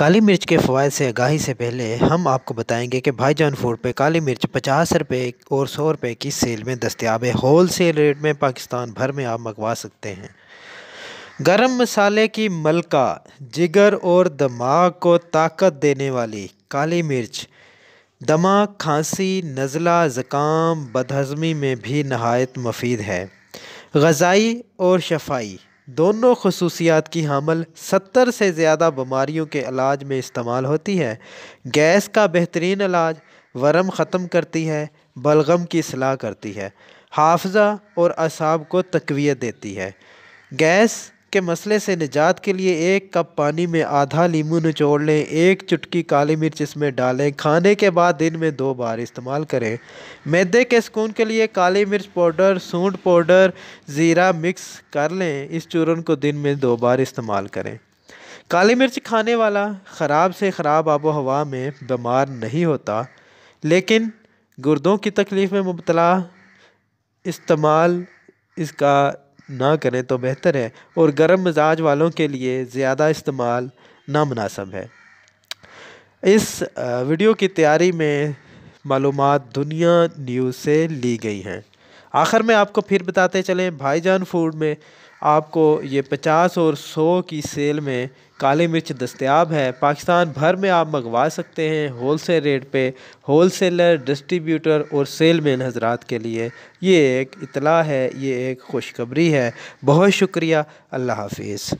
काली मिर्च के फ़वाइद से आगाही से पहले हम आपको बताएंगे कि भाईजान फूड पे काली मिर्च 50 रुपये और 100 रुपये की सेल में दस्तयाब है। होल सेल रेट में पाकिस्तान भर में आप मंगवा सकते हैं। गरम मसाले की मलका, जिगर और दिमाग को ताकत देने वाली काली मिर्च दमा, खांसी, नज़ला, ज़ुकाम, बदहज़मी में भी नहायत मुफीद है। ग़ज़ाई और शफ़ाई दोनों खसूसियात की हामिल 70 से ज़्यादा बीमारियों के इलाज में इस्तेमाल होती है। गैस का बेहतरीन इलाज, वरम ख़त्म करती है, बलगम की इसलाह करती है, हाफ़ज़ा और असाब को तक़वियत देती है। गैस के मसले से निजात के लिए 1 कप पानी में आधा लीमू निचोड़ लें, 1 चुटकी काली मिर्च इसमें डालें। खाने के बाद दिन में 2 बार इस्तेमाल करें। मैदे के सुकून के लिए काली मिर्च पाउडर, सूंड पाउडर, ज़ीरा मिक्स कर लें। इस चूरन को दिन में 2 बार इस्तेमाल करें। काली मिर्च खाने वाला ख़राब से ख़राब आबो हवा में बीमार नहीं होता, लेकिन गुर्दों की तकलीफ़ में मुब्तला इस्तेमाल इसका ना करें तो बेहतर है, और गर्म मिजाज वालों के लिए ज़्यादा इस्तेमाल नामुनासिब है। इस वीडियो की तैयारी में मालूमात दुनिया न्यूज़ से ली गई हैं। आखिर में आपको फिर बताते चलें, भाईजान फूड में आपको ये 50 और 100 की सेल में काली मिर्च दस्तयाब है। पाकिस्तान भर में आप मंगवा सकते हैं होल सेल रेट पे। होल सेलर, डिस्ट्रीब्यूटर और सेलमैन हजरात के लिए ये एक इतला है, ये एक खुशखबरी है। बहुत शुक्रिया। अल्लाह हाफिज़।